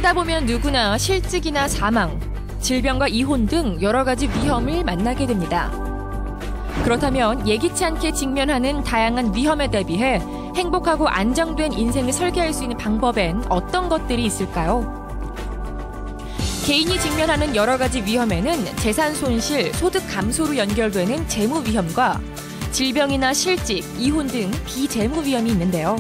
살다 보면 누구나 실직이나 사망, 질병과 이혼 등 여러 가지 위험을 만나게 됩니다. 그렇다면 예기치 않게 직면하는 다양한 위험에 대비해 행복하고 안정된 인생을 설계할 수 있는 방법엔 어떤 것들이 있을까요? 개인이 직면하는 여러 가지 위험에는 재산 손실, 소득 감소로 연결되는 재무 위험과 질병이나 실직, 이혼 등 비재무 위험이 있는데요.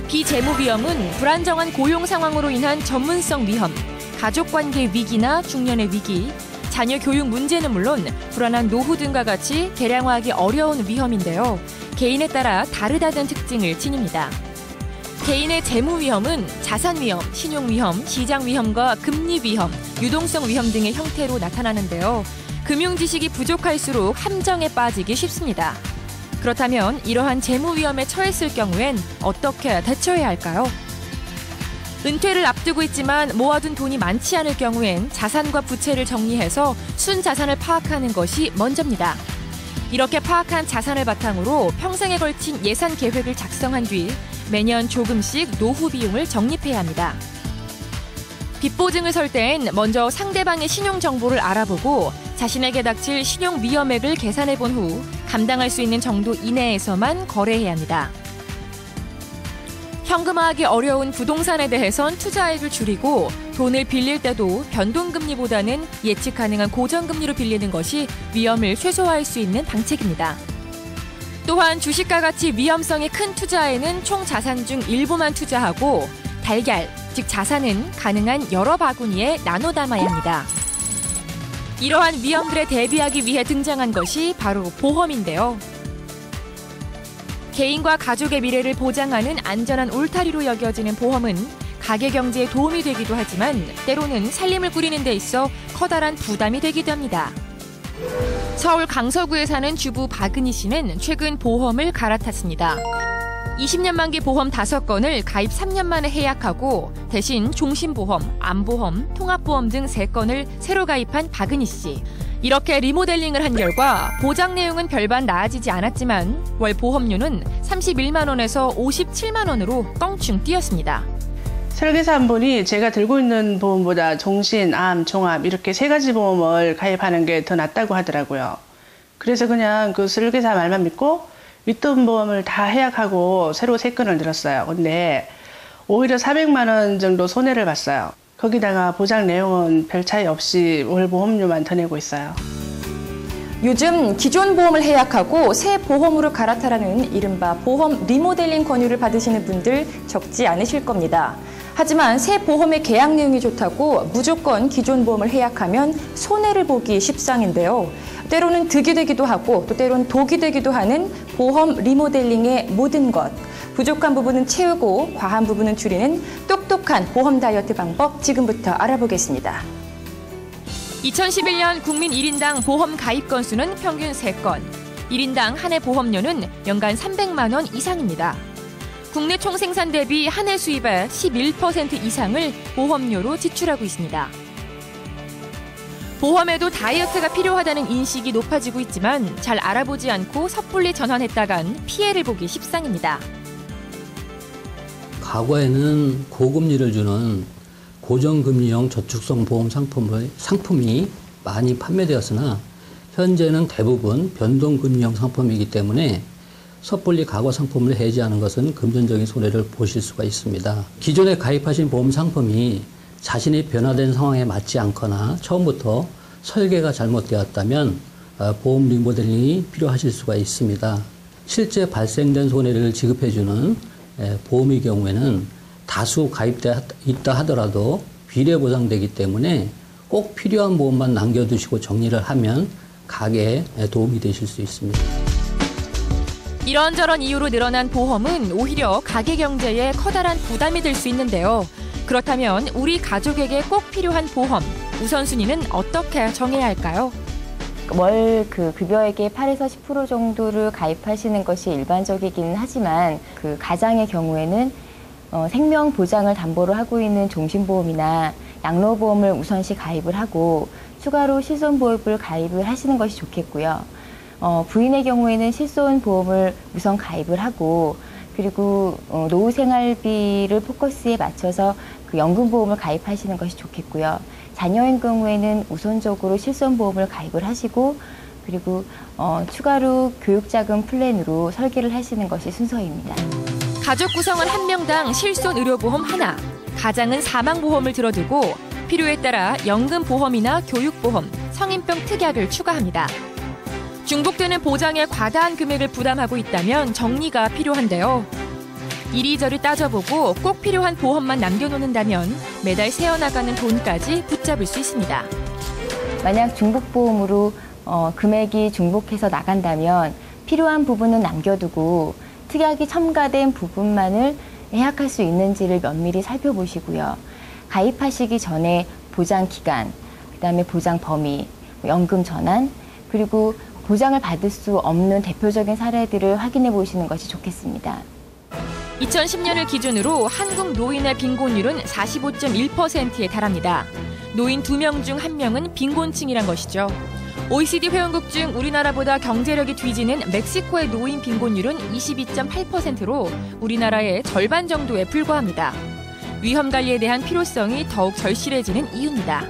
비재무 위험은 불안정한 고용 상황으로 인한 전문성 위험, 가족관계 위기나 중년의 위기, 자녀 교육 문제는 물론 불안한 노후 등과 같이 계량화하기 어려운 위험인데요. 개인에 따라 다르다는 특징을 지닙니다. 개인의 재무 위험은 자산 위험, 신용 위험, 시장 위험과 금리 위험, 유동성 위험 등의 형태로 나타나는데요. 금융 지식이 부족할수록 함정에 빠지기 쉽습니다. 그렇다면 이러한 재무 위험에 처했을 경우엔 어떻게 대처해야 할까요? 은퇴를 앞두고 있지만 모아둔 돈이 많지 않을 경우엔 자산과 부채를 정리해서 순자산을 파악하는 것이 먼저입니다. 이렇게 파악한 자산을 바탕으로 평생에 걸친 예산 계획을 작성한 뒤 매년 조금씩 노후 비용을 적립해야 합니다. 빚보증을 설 때엔 먼저 상대방의 신용 정보를 알아보고 자신에게 닥칠 신용 위험액을 계산해 본 후 감당할 수 있는 정도 이내에서만 거래해야 합니다. 현금화하기 어려운 부동산에 대해선 투자액을 줄이고 돈을 빌릴 때도 변동금리보다는 예측 가능한 고정금리로 빌리는 것이 위험을 최소화할 수 있는 방책입니다. 또한 주식과 같이 위험성이 큰 투자에는 총 자산 중 일부만 투자하고 달걀, 즉 자산은 가능한 여러 바구니에 나눠 담아야 합니다. 이러한 위험들에 대비하기 위해 등장한 것이 바로 보험인데요. 개인과 가족의 미래를 보장하는 안전한 울타리로 여겨지는 보험은 가계 경제에 도움이 되기도 하지만 때로는 살림을 꾸리는 데 있어 커다란 부담이 되기도 합니다. 서울 강서구에 사는 주부 박은희 씨는 최근 보험을 갈아탔습니다. 20년 만기 보험 5건을 가입 3년 만에 해약하고 대신 종신보험, 암보험, 통합보험 등 3건을 새로 가입한 박은희 씨. 이렇게 리모델링을 한 결과 보장 내용은 별반 나아지지 않았지만 월 보험료는 31만 원에서 57만 원으로 껑충 뛰었습니다. 설계사 한 분이 제가 들고 있는 보험보다 종신, 암, 종합 이렇게 3가지 보험을 가입하는 게 더 낫다고 하더라고요. 그래서 그냥 그 설계사 말만 믿고 윗돈 보험을 다 해약하고 새로 3건을 들었어요. 근데 오히려 400만 원 정도 손해를 봤어요. 거기다가 보장 내용은 별 차이 없이 월 보험료만 더 내고 있어요. 요즘 기존 보험을 해약하고 새 보험으로 갈아타라는 이른바 보험 리모델링 권유를 받으시는 분들 적지 않으실 겁니다. 하지만 새 보험의 계약 내용이 좋다고 무조건 기존 보험을 해약하면 손해를 보기 십상인데요. 때로는 득이 되기도 하고 또 때로는 독이 되기도 하는 보험 리모델링의 모든 것. 부족한 부분은 채우고 과한 부분은 줄이는 똑똑한 보험 다이어트 방법 지금부터 알아보겠습니다. 2011년 국민 1인당 보험 가입 건수는 평균 3건, 1인당 한 해 보험료는 연간 300만 원 이상입니다. 국내 총생산 대비 한 해 수입의 11% 이상을 보험료로 지출하고 있습니다. 보험에도 다이어트가 필요하다는 인식이 높아지고 있지만 잘 알아보지 않고 섣불리 전환했다간 피해를 보기 십상입니다. 과거에는 고금리를 주는 고정금리형 저축성 보험 상품이 많이 판매되었으나 현재는 대부분 변동금리형 상품이기 때문에 섣불리 과거 상품을 해지하는 것은 금전적인 손해를 보실 수가 있습니다. 기존에 가입하신 보험 상품이 자신이 변화된 상황에 맞지 않거나 처음부터 설계가 잘못되었다면 보험 리모델링이 필요하실 수가 있습니다. 실제 발생된 손해를 지급해주는 보험의 경우에는 다수 가입되어 있다 하더라도 비례 보상되기 때문에 꼭 필요한 보험만 남겨두시고 정리를 하면 가계에 도움이 되실 수 있습니다. 이런저런 이유로 늘어난 보험은 오히려 가계 경제에 커다란 부담이 될 수 있는데요. 그렇다면 우리 가족에게 꼭 필요한 보험, 우선순위는 어떻게 정해야 할까요? 월 급여액의 8에서 10% 정도를 가입하시는 것이 일반적이기는 하지만 가장의 경우에는 생명 보장을 담보로 하고 있는 종신보험이나 양로보험을 우선시 가입을 하고 추가로 실손보험을 가입을 하시는 것이 좋겠고요. 부인의 경우에는 실손보험을 우선 가입을 하고 그리고 노후 생활비를 포커스에 맞춰서 그 연금보험을 가입하시는 것이 좋겠고요. 자녀인 경우에는 우선적으로 실손보험을 가입을 하시고 그리고 추가로 교육자금 플랜으로 설계를 하시는 것이 순서입니다. 가족 구성원 1명당 실손 의료보험 하나, 가장은 사망보험을 들어두고 필요에 따라 연금보험이나 교육보험, 성인병 특약을 추가합니다. 중복되는 보장에 과다한 금액을 부담하고 있다면 정리가 필요한데요. 이리저리 따져보고 꼭 필요한 보험만 남겨놓는다면 매달 새어나가는 돈까지 붙잡을 수 있습니다. 만약 중복보험으로 금액이 중복해서 나간다면 필요한 부분은 남겨두고 특약이 첨가된 부분만을 예약할 수 있는지를 면밀히 살펴보시고요. 가입하시기 전에 보장 기간, 그다음에 보장 범위, 연금 전환, 그리고 보장을 받을 수 없는 대표적인 사례들을 확인해 보시는 것이 좋겠습니다. 2010년을 기준으로 한국 노인의 빈곤율은 45.1%에 달합니다. 노인 2명 중 1명은 빈곤층이란 것이죠. OECD 회원국 중 우리나라보다 경제력이 뒤지는 멕시코의 노인 빈곤율은 22.8%로 우리나라의 절반 정도에 불과합니다. 위험 관리에 대한 필요성이 더욱 절실해지는 이유입니다.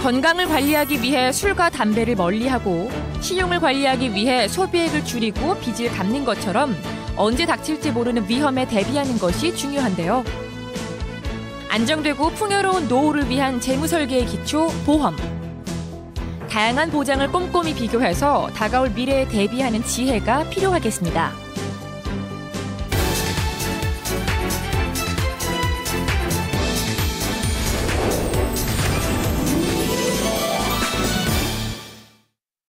건강을 관리하기 위해 술과 담배를 멀리하고 신용을 관리하기 위해 소비액을 줄이고 빚을 갚는 것처럼 언제 닥칠지 모르는 위험에 대비하는 것이 중요한데요. 안정되고 풍요로운 노후를 위한 재무 설계의 기초, 보험. 다양한 보장을 꼼꼼히 비교해서 다가올 미래에 대비하는 지혜가 필요하겠습니다.